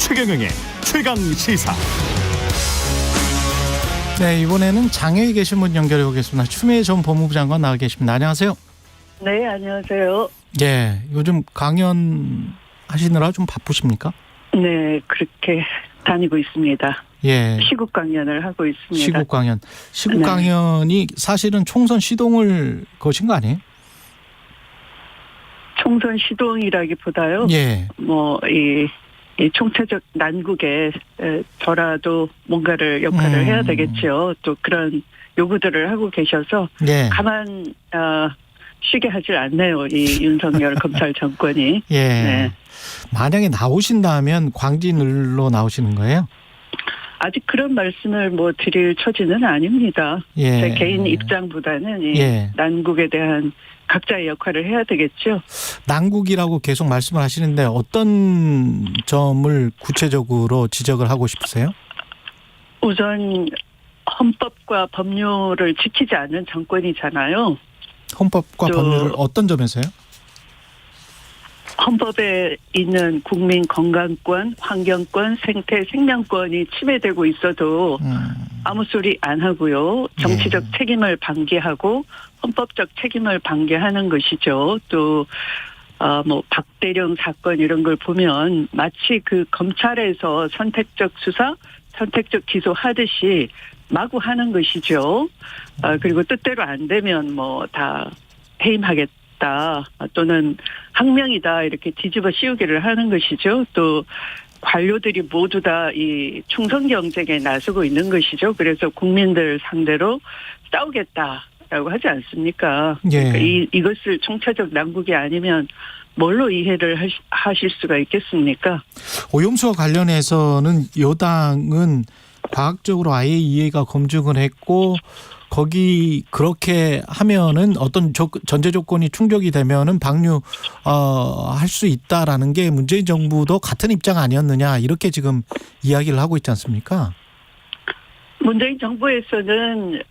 최경영의 최강 시사. 네, 이번에는 장애에 계신 분 연결해 보겠습니다. 추미애 전 법무부 장관 나와 계십니다. 안녕하세요. 네, 안녕하세요. 예, 요즘 강연 하시느라 좀 바쁘십니까? 네, 그렇게 다니고 있습니다. 예. 시국 강연을 하고 있습니다. 시국 강연. 시국 네. 강연이 사실은 총선 시동을 거신 거 아니에요? 총선 시동이라기보다요. 예. 이 총체적 난국에 저라도 뭔가를 역할을 해야 되겠죠. 또 그런 요구들을 하고 계셔서 예. 가만 쉬게 하질 않네요. 이 윤석열 검찰 정권이. 예. 네. 만약에 나오신다면 광진을로 나오시는 거예요? 아직 그런 말씀을 드릴 처지는 아닙니다. 예. 제 개인 입장보다는 이 예. 난국에 대한 각자의 역할을 해야 되겠죠. 난국이라고 계속 말씀을 하시는데 어떤 점을 구체적으로 지적을 하고 싶으세요? 우선 헌법과 법률을 지키지 않는 정권이잖아요. 헌법과 법률을 어떤 점에서요? 헌법에 있는 국민 건강권, 환경권, 생태, 생명권이 침해되고 있어도 아무 소리 안 하고요. 정치적 책임을 방기하고 헌법적 책임을 방기하는 것이죠. 또 박대령 사건 이런 걸 보면 마치 그 검찰에서 선택적 수사, 선택적 기소하듯이 마구 하는 것이죠. 그리고 뜻대로 안 되면 다 해임하겠다. 또는 항명이다 이렇게 뒤집어 씌우기를 하는 것이죠. 또 관료들이 모두 다 이 충성 경쟁에 나서고 있는 것이죠. 그래서 국민들 상대로 싸우겠다라고 하지 않습니까? 예. 그러니까 이것을 총체적 난국이 아니면 뭘로 이해를 하실 수가 있겠습니까? 오염수와 관련해서는 여당은 과학적으로 아예 이해가 검증을 했고 거기 그렇게 하면은 어떤 전제 조건이 충족이 되면은 방류 할 수 있다라는 게 문재인 정부도 같은 입장 아니었느냐 이렇게 지금 이야기를 하고 있지 않습니까? 문재인 정부에서는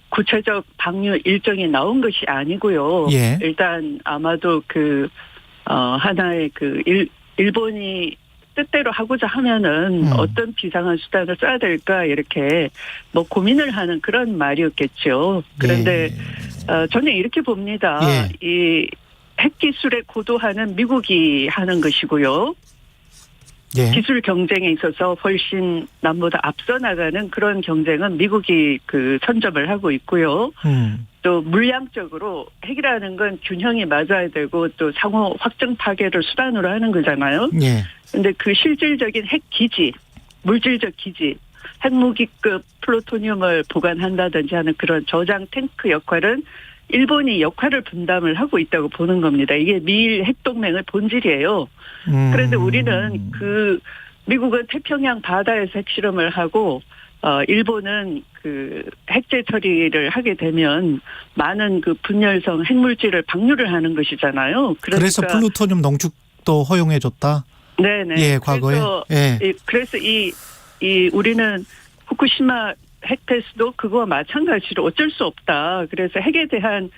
구체적 방류 일정이 나온 것이 아니고요. 예. 일단 아마도 하나의 일본이 뜻대로 하고자 하면은 어떤 비상한 수단을 써야 될까 이렇게 고민을 하는 그런 말이었겠죠. 그런데 저는 이렇게 봅니다. 예. 이 핵기술에 고도화는 미국이 하는 것이고요. 예. 기술 경쟁에 있어서 훨씬 남보다 앞서 나가는 그런 경쟁은 미국이 선점을 하고 있고요. 또 물량적으로 핵이라는 건 균형이 맞아야 되고 또 상호 확정 파괴를 수단으로 하는 거잖아요. 예. 근데 그 실질적인 핵 기지, 물질적 기지, 핵무기급 플루토늄을 보관한다든지 하는 그런 저장 탱크 역할은 일본이 역할을 분담을 하고 있다고 보는 겁니다. 이게 미일 핵동맹의 본질이에요. 그런데 우리는 미국은 태평양 바다에서 핵실험을 하고 일본은 핵재 처리를 하게 되면 많은 분열성 핵물질을 방류를 하는 것이잖아요. 그래서 플루토늄 농축도 허용해줬다. 네네. 예, 과거에. 그래서 우리는 후쿠시마 핵폐수도 그거와 마찬가지로 어쩔 수 없다. 그래서 핵에 대한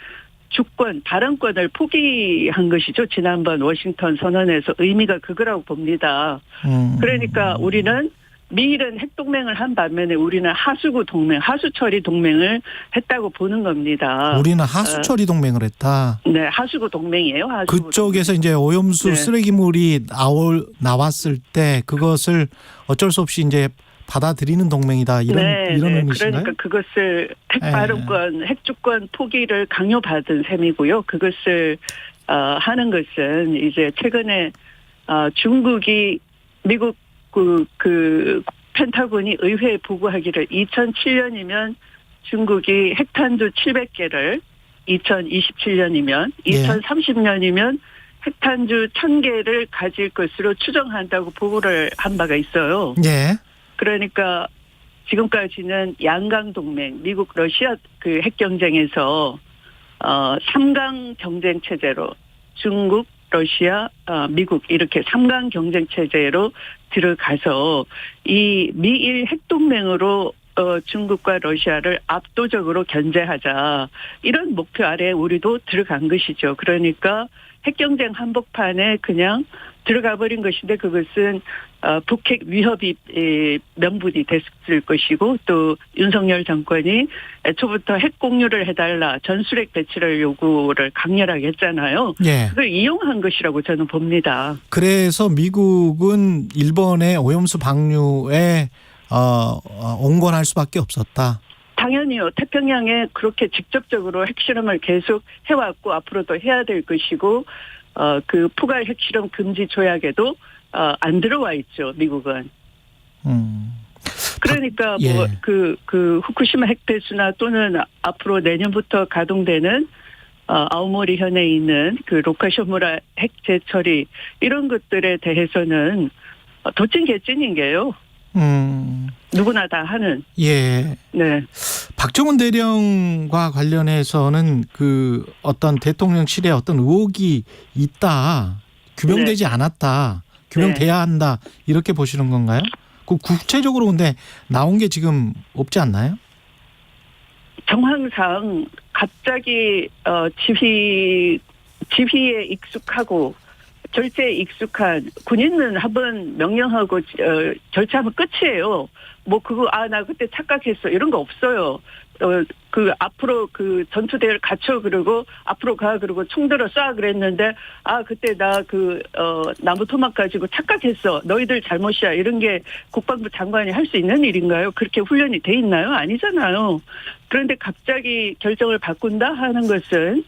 주권, 발언권을 포기한 것이죠. 지난번 워싱턴 선언에서 의미가 그거라고 봅니다. 그러니까 우리는 미일은 핵동맹을 한 반면에 우리는 하수구 동맹, 하수처리 동맹을 했다고 보는 겁니다. 우리는 하수처리 동맹을 했다. 네, 하수구 동맹이에요. 하수구 그쪽에서 이제 오염수 네. 쓰레기물이 나왔을 때 그것을 어쩔 수 없이 이제 받아들이는 동맹이다. 이런 의미신가요? 그러니까 그것을 핵 발언권, 핵주권 포기를 강요받은 셈이고요. 그것을 하는 것은 이제 최근에 중국이 미국 펜타곤이 의회에 보고하기를 2007년이면 중국이 핵탄두 700개를 2027년이면 2030년이면 핵탄두 1000개를 가질 것으로 추정한다고 보고를 한 바가 있어요. 예. 그러니까 지금까지는 양강 동맹, 미국 러시아 핵 경쟁에서 3강 경쟁 체제로 중국, 러시아, 미국 이렇게 3강 경쟁 체제로 들어가서 이 미일 핵동맹으로 중국과 러시아를 압도적으로 견제하자 이런 목표 아래 우리도 들어간 것이죠. 그러니까 핵경쟁 한복판에 그냥 들어가 버린 것인데 그것은 북핵 위협이 명분이 됐을 것이고 또 윤석열 정권이 애초부터 핵 공유를 해달라 전술핵 배치를 요구를 강렬하게 했잖아요. 예. 그걸 이용한 것이라고 저는 봅니다. 그래서 미국은 일본의 오염수 방류에 온건할 수밖에 없었다. 당연히요. 태평양에 그렇게 직접적으로 핵실험을 계속 해왔고 앞으로도 해야 될 것이고 그 포괄 핵실험 금지 조약에도 안 들어와 있죠. 미국은. 그러니까 예. 뭐 그 후쿠시마 핵폐수나 또는 앞으로 내년부터 가동되는 아오모리 현에 있는 그 로카쇼무라 핵 재처리 이런 것들에 대해서는 도찐 개찐인 게요. 누구나 다 하는. 예. 네. 박정훈 대령과 관련해서는 그 어떤 대통령실에 어떤 의혹이 있다. 규명되지 않았다. 규명돼야 한다. 이렇게 보시는 건가요? 그 구체적으로 근데 나온 게 지금 없지 않나요? 정황상 갑자기 지휘에 익숙하고 절제에 익숙한 군인은 한번 명령하고 절차하면 끝이에요. 뭐 그거 나 그때 착각했어 이런 거 없어요. 그 앞으로 그 전투대를 갖춰 그러고 앞으로 가 그러고 총 들어 쏴 그랬는데 그때 나 그 나무 토막 가지고 착각했어. 너희들 잘못이야. 이런 게 국방부 장관이 할 수 있는 일인가요? 그렇게 훈련이 돼 있나요? 아니잖아요. 그런데 갑자기 결정을 바꾼다 하는 것은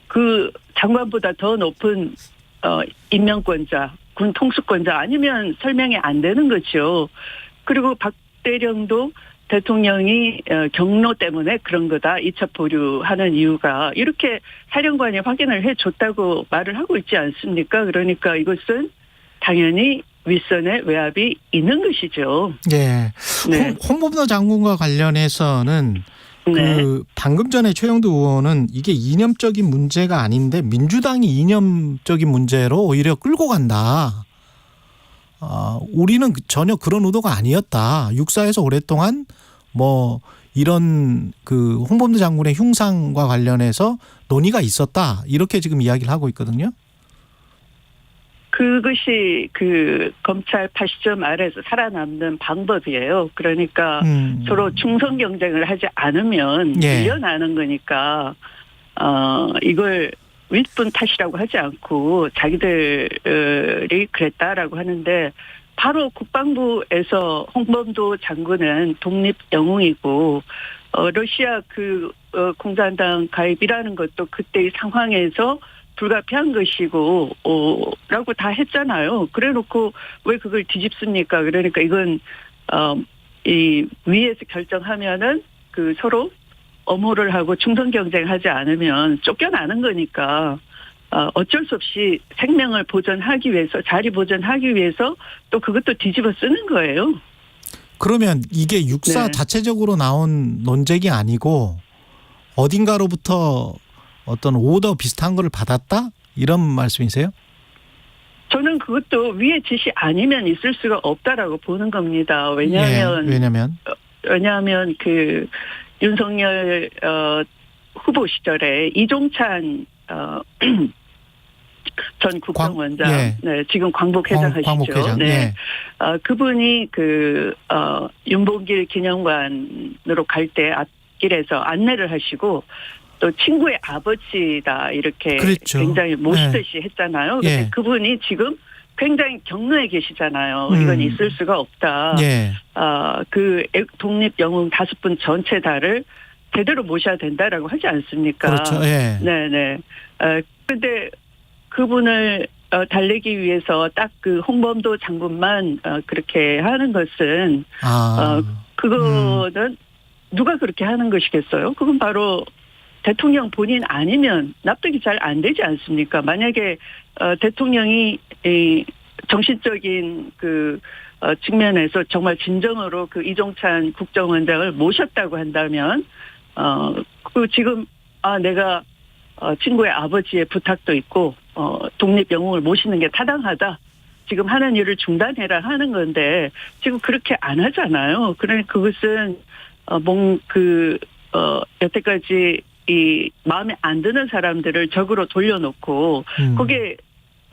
그 장관보다 더 높은 임명권자, 군 통수권자 아니면 설명이 안 되는 거죠. 그리고 박 대령도 대통령이 경로 때문에 그런 거다. 2차 보류하는 이유가 이렇게 사령관이 확인을 해줬다고 말을 하고 있지 않습니까? 그러니까 이것은 당연히 윗선의 외압이 있는 것이죠. 예. 네. 홍범도 장군과 관련해서는 그 방금 전에 최영두 의원은 이게 이념적인 문제가 아닌데 민주당이 이념적인 문제로 오히려 끌고 간다. 우리는 전혀 그런 의도가 아니었다. 육사에서 오랫동안 뭐 이런 그 홍범도 장군의 흉상과 관련해서 논의가 있었다. 이렇게 지금 이야기를 하고 있거든요. 그것이 그 검찰 파시점 아래에서 살아남는 방법이에요. 그러니까 서로 충성 경쟁을 하지 않으면 밀려나는 거니까 이걸 윗분 탓이라고 하지 않고 자기들이 그랬다라고 하는데 바로 국방부에서 홍범도 장군은 독립 영웅이고 러시아 그 공산당 가입이라는 것도 그때의 상황에서 불가피한 것이고 라고 다 했잖아요. 그래놓고 왜 그걸 뒤집습니까? 그러니까 이건 이 위에서 결정하면은 그 서로 엄호를 하고 충성 경쟁하지 않으면 쫓겨나는 거니까 어쩔 수 없이 생명을 보존하기 위해서 자리 보존하기 위해서 또 그것도 뒤집어 쓰는 거예요. 그러면 이게 육사 자체적으로 나온 논쟁이 아니고 어딘가로부터 어떤 오더 비슷한 거를 받았다? 이런 말씀이세요? 저는 그것도 위의 지시 아니면 있을 수가 없다라고 보는 겁니다. 왜냐하면 그 윤석열 후보 시절에 이종찬 전 국정원장, 지금 광복회장 하시죠. 그분이 그 윤봉길 기념관으로 갈 때 앞길에서 안내를 하시고 또 친구의 아버지다 이렇게 그랬죠. 굉장히 모시듯이 했잖아요. 근데 그분이 지금 굉장히 경로에 계시잖아요. 이건 있을 수가 없다. 그 독립 영웅 5분 전체 다를 제대로 모셔야 된다라고 하지 않습니까? 그렇죠. 네네. 그런데 그분을 달래기 위해서 딱 그 홍범도 장군만 그렇게 하는 것은 그거는 누가 그렇게 하는 것이겠어요? 그건 바로 대통령 본인 아니면 납득이 잘 안 되지 않습니까? 만약에 대통령이 이 정신적인 그 측면에서 정말 진정으로 그 이종찬 국정원장을 모셨다고 한다면 그 지금 내가 친구의 아버지의 부탁도 있고 독립 영웅을 모시는 게 타당하다. 지금 하는 일을 중단해라 하는 건데 지금 그렇게 안 하잖아요. 그러니 그것은 여태까지 이 마음에 안 드는 사람들을 적으로 돌려놓고 그게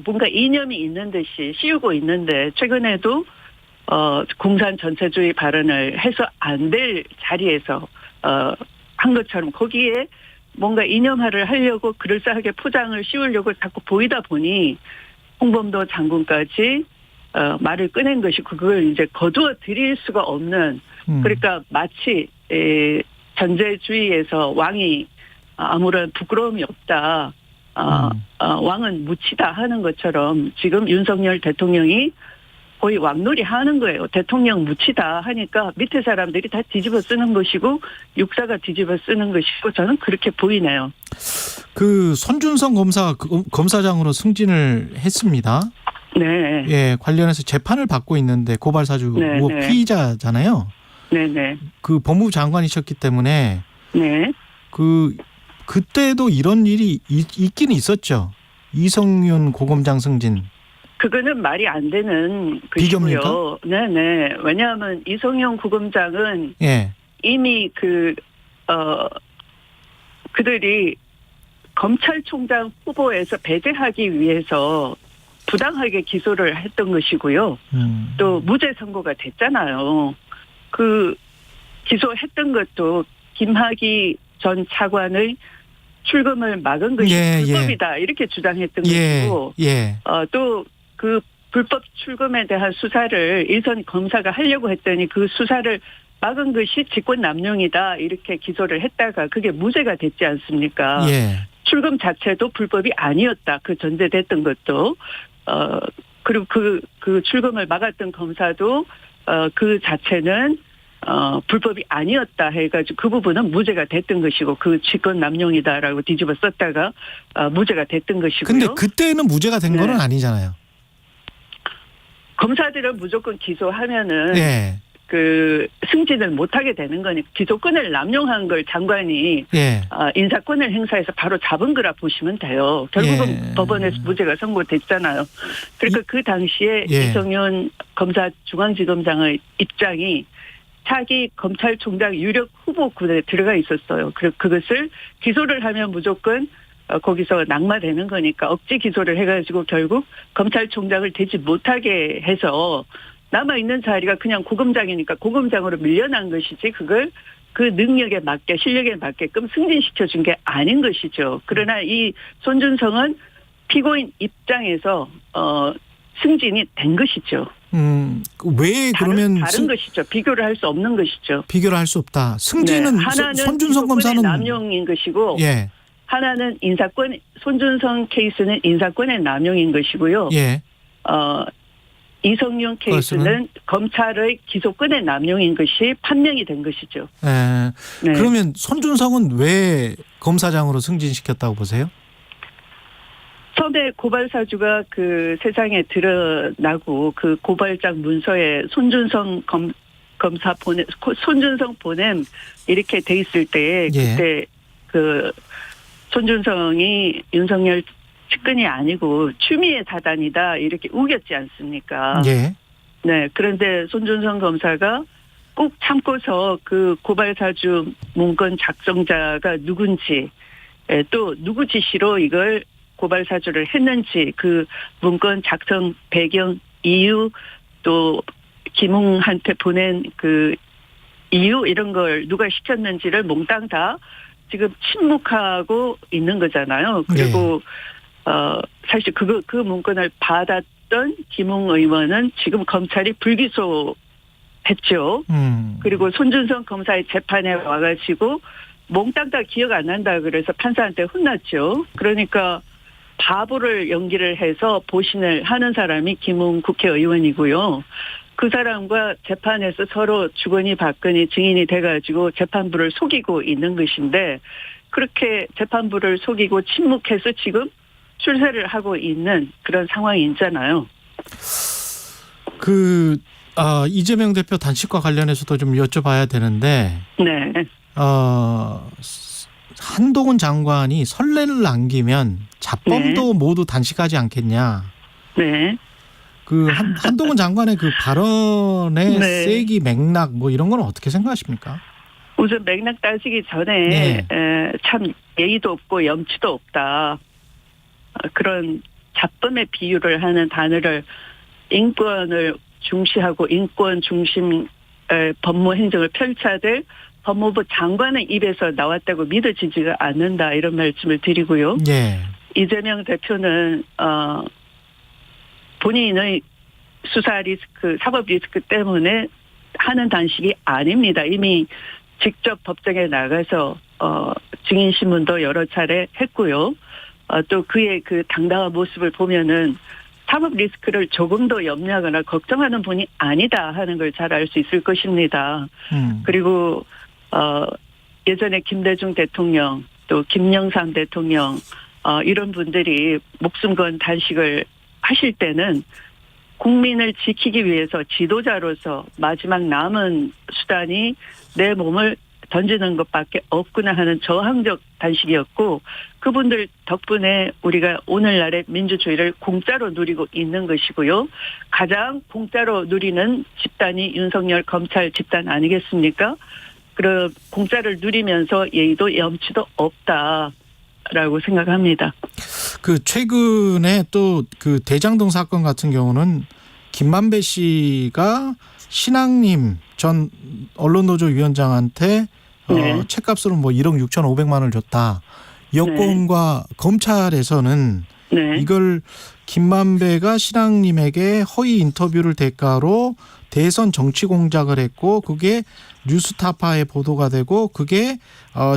뭔가 이념이 있는 듯이 씌우고 있는데 최근에도 공산 전체주의 발언을 해서 안 될 자리에서 한 것처럼 거기에 뭔가 이념화를 하려고 그럴싸하게 포장을 씌우려고 자꾸 보이다 보니 홍범도 장군까지 말을 꺼낸 것이 그걸 이제 거두어 드릴 수가 없는 그러니까 마치 전제주의에서 왕이 아무런 부끄러움이 없다. 왕은 무치다 하는 것처럼 지금 윤석열 대통령이 거의 왕놀이 하는 거예요. 대통령 무치다 하니까 밑에 사람들이 다 뒤집어 쓰는 것이고 육사가 뒤집어 쓰는 것이고 저는 그렇게 보이네요. 그 손준성 검사장으로 승진을 했습니다. 네. 예, 관련해서 재판을 받고 있는데 고발사주 네, 의혹 네. 피의자잖아요. 네네. 그 법무부 장관이셨기 때문에 네. 그때도 이런 일이 있긴 있었죠. 이성윤 고검장 승진. 그거는 말이 안 되는 비교입니까? 것이고요. 네네. 왜냐하면 이성용 구검장은 예. 이미 그들이 검찰총장 후보에서 배제하기 위해서 부당하게 기소를 했던 것이고요. 또 무죄 선고가 됐잖아요. 그 기소했던 것도 김학의 전 차관의 출금을 막은 것이 불법이다 이렇게 주장했던 것이고 또 그 불법 출금에 대한 수사를 일선 검사가 하려고 했더니 그 수사를 막은 것이 직권남용이다 이렇게 기소를 했다가 그게 무죄가 됐지 않습니까? 출금 자체도 불법이 아니었다. 그 전제됐던 것도 그리고 그 출금을 막았던 검사도 그 자체는 불법이 아니었다 해가지고 그 부분은 무죄가 됐던 것이고 그 직권남용이다라고 뒤집어 썼다가 무죄가 됐던 것이고요. 근데 그때는 무죄가 된 거는 아니잖아요. 검사들은 무조건 기소하면은 예. 그 승진을 못하게 되는 거니까 기소권을 남용한 걸 장관이 인사권을 행사해서 바로 잡은 거라 보시면 돼요. 결국은 법원에서 무죄가 선고됐잖아요. 그러니까 그 당시에 이성윤 검사 중앙지검장의 입장이 차기 검찰총장 유력 후보군에 들어가 있었어요. 그것을 기소를 하면 무조건 거기서 낙마되는 거니까 억지 기소를 해가지고 결국 검찰총장을 되지 못하게 해서 남아있는 자리가 그냥 고검장이니까 고검장으로 밀려난 것이지 그걸 그 능력에 맞게 실력에 맞게끔 승진시켜준 게 아닌 것이죠. 그러나 이 손준성은 피고인 입장에서 승진이 된 것이죠. 왜 그러면 다른 것이죠. 비교를 할 수 없는 것이죠. 비교를 할 수 없다. 승진은 하나는 손준성 검사는 남용인 것이고 하나는 인사권 손준성 케이스는 인사권의 남용인 것이고요. 이성윤 케이스는 검찰의 기소권의 남용인 것이 판명이 된 것이죠. 그러면 손준성은 왜 검사장으로 승진시켰다고 보세요? 처음에 고발사주가 그 세상에 드러나고 그 고발장 문서에 손준성 검사 손준성 보냄 이렇게 돼 있을 때 그때 그 손준성이 윤석열 측근이 아니고 추미애 사단이다 이렇게 우겼지 않습니까? 네. 그런데 손준성 검사가 꼭 참고서 그 고발사주 문건 작성자가 누군지 또 누구 지시로 이걸 고발사주를 했는지 그 문건 작성 배경 이유 또 김웅한테 보낸 그 이유 이런 걸 누가 시켰는지를 몽땅 다 지금 침묵하고 있는 거잖아요. 그리고 사실 그 문건을 받았던 김웅 의원은 지금 검찰이 불기소했죠. 그리고 손준성 검사의 재판에 와가지고 몽땅 다 기억 안 난다 그래서 판사한테 혼났죠. 그러니까 바보를 연기를 해서 보신을 하는 사람이 김웅 국회의원이고요. 그 사람과 재판에서 서로 주거니 받거니 증인이 돼가지고 재판부를 속이고 있는 것인데 그렇게 재판부를 속이고 침묵해서 지금 출세를 하고 있는 그런 상황이 있잖아요. 이재명 대표 단식과 관련해서도 좀 여쭤봐야 되는데 한동훈 장관이 선례를 남기면 잡범도 모두 단식하지 않겠냐. 그 한동훈 장관의 그 발언의 세기 맥락 뭐 이런 건 어떻게 생각하십니까? 우선 맥락 따지기 전에 네. 참 예의도 없고 염치도 없다. 그런 잡범의 비유를 하는 단어를 인권을 중시하고 인권 중심 법무행정을 펼쳐야 될 법무부 장관의 입에서 나왔다고 믿어지지가 않는다 이런 말씀을 드리고요. 예. 이재명 대표는 본인의 수사 리스크, 사법 리스크 때문에 하는 단식이 아닙니다. 이미 직접 법정에 나가서 증인 신문도 여러 차례 했고요. 또 그의 그 당당한 모습을 보면은 사법 리스크를 조금도 염려하거나 걱정하는 분이 아니다 하는 걸 잘 알 수 있을 것입니다. 그리고 예전에 김대중 대통령 또 김영삼 대통령 이런 분들이 목숨 건 단식을 하실 때는 국민을 지키기 위해서 지도자로서 마지막 남은 수단이 내 몸을 던지는 것밖에 없구나 하는 저항적 단식이었고 그분들 덕분에 우리가 오늘날의 민주주의를 공짜로 누리고 있는 것이고요. 가장 공짜로 누리는 집단이 윤석열 검찰 집단 아니겠습니까? 그런 공짜를 누리면서 예의도 염치도 없다라고 생각합니다. 그 최근에 또 그 대장동 사건 같은 경우는 김만배 씨가 신앙님 전 언론노조 위원장한테 네. 책값으로 뭐 1억 6,500만 원을 줬다. 여권과 검찰에서는 네. 이걸 김만배가 신앙님에게 허위 인터뷰를 대가로 대선 정치 공작을 했고 그게 뉴스타파에 보도가 되고 그게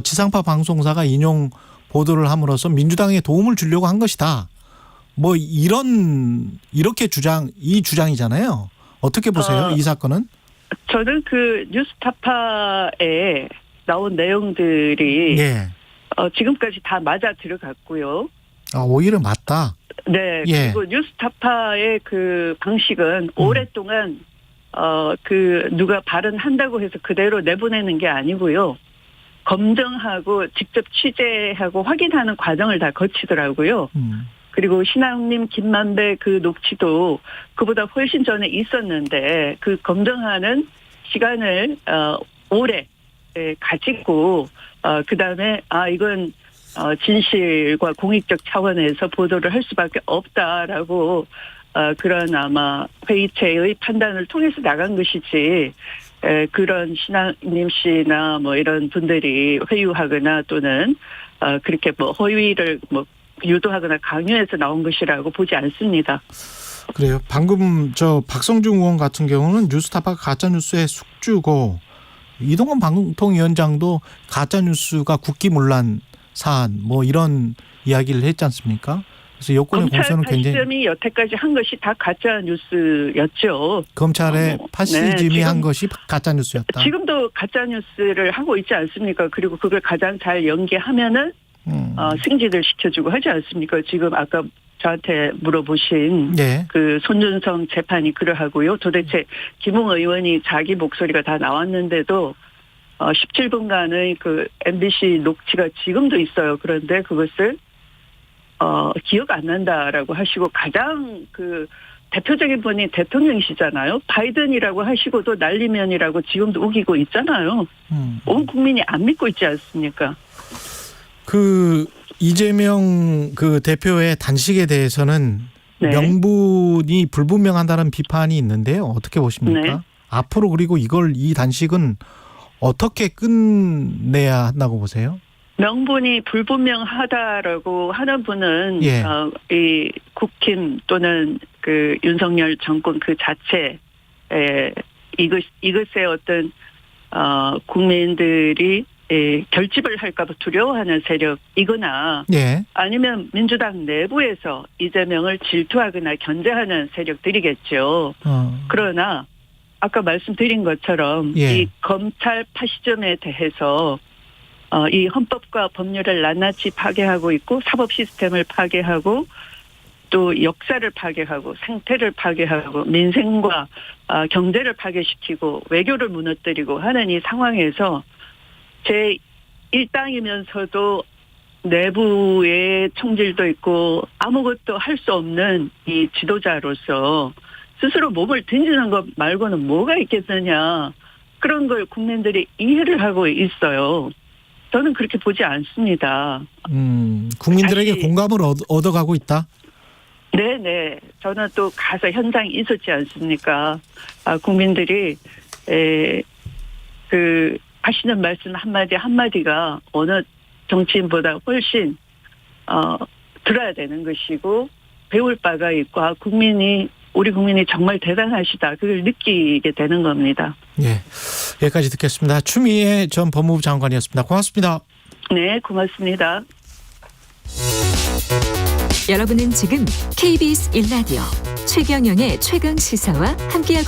지상파 방송사가 인용 보도를 함으로써 민주당에 도움을 주려고 한 것이다. 뭐 이렇게 이 주장이잖아요. 어떻게 보세요? 이 사건은? 저는 그 뉴스타파에 나온 내용들이 예. 지금까지 다 맞아 들어갔고요. 오히려 맞다. 네. 예. 그리고 뉴스타파의 그 방식은 오랫동안 그 누가 발언한다고 해서 그대로 내보내는 게 아니고요. 검증하고 직접 취재하고 확인하는 과정을 다 거치더라고요. 그리고 신앙님 김만배 그 녹취도 그보다 훨씬 전에 있었는데 그 검증하는 시간을 오래 가지고 그다음에 이건 진실과 공익적 차원에서 보도를 할 수밖에 없다라고 그런 아마 회의체의 판단을 통해서 나간 것이지 그런 신앙님 씨나 뭐 이런 분들이 회유하거나 또는 그렇게 뭐 허위를 뭐 유도하거나 강요해서 나온 것이라고 보지 않습니다. 그래요. 방금 저 박성중 의원 같은 경우는 뉴스타파가 가짜뉴스의 숙주고 이동관 방통위원장도 가짜뉴스가 국기문란 사안 뭐 이런 이야기를 했지 않습니까? 그래서 여권의 공세는 굉장히 검찰 여태까지 한 것이 다 가짜 뉴스였죠. 검찰의 파시즘이 한 것이 가짜 뉴스였다. 지금도 가짜 뉴스를 하고 있지 않습니까? 그리고 그걸 가장 잘 연계하면은 승진을 시켜주고 하지 않습니까? 지금 아까 저한테 물어보신 네. 그 손준성 재판이 그러하고요. 도대체 김웅 의원이 자기 목소리가 다 나왔는데도 17분간의 그 MBC 녹취가 지금도 있어요. 그런데 그것을 기억 안 난다라고 하시고 가장 그 대표적인 분이 대통령이시잖아요. 바이든이라고 하시고도 난리면이라고 지금도 우기고 있잖아요. 온 국민이 안 믿고 있지 않습니까? 그 이재명 그 대표의 단식에 대해서는 네. 명분이 불분명하다는 비판이 있는데요. 어떻게 보십니까? 네. 앞으로 그리고 이 단식은 어떻게 끝내야 한다고 보세요? 명분이 불분명하다라고 하는 분은 예. 이 국힘 또는 그 윤석열 정권 그 자체에 이것의 어떤 국민들이 결집을 할까 봐 두려워하는 세력이거나 예. 아니면 민주당 내부에서 이재명을 질투하거나 견제하는 세력들이겠죠. 그러나 아까 말씀드린 것처럼 예. 이 검찰 파시즘에 대해서 이 헌법과 법률을 낱낱이 파괴하고 있고 사법 시스템을 파괴하고 또 역사를 파괴하고 생태를 파괴하고 민생과 경제를 파괴시키고 외교를 무너뜨리고 하는 이 상황에서 제1당이면서도 내부에 총질도 있고 아무것도 할 수 없는 이 지도자로서 스스로 몸을 던지는 것 말고는 뭐가 있겠느냐. 그런 걸 국민들이 이해를 하고 있어요. 저는 그렇게 보지 않습니다. 국민들에게 다시- 공감을 얻어가고 있다. 네네. 저는 또 가서 현장에 있었지 않습니까? 국민들이 하시는 말씀 한마디 한마디가 어느 정치인보다 훨씬 들어야 되는 것이고 배울 바가 있고 우리 국민이 정말 대단하시다. 그걸 느끼게 되는 겁니다. 예, 여기까지 듣겠습니다. 추미애 전 법무부 장관이었습니다. 고맙습니다. 네, 고맙습니다. 여러분은 지금 KBS 1라디오 최경영의 최강 시사와 함께하고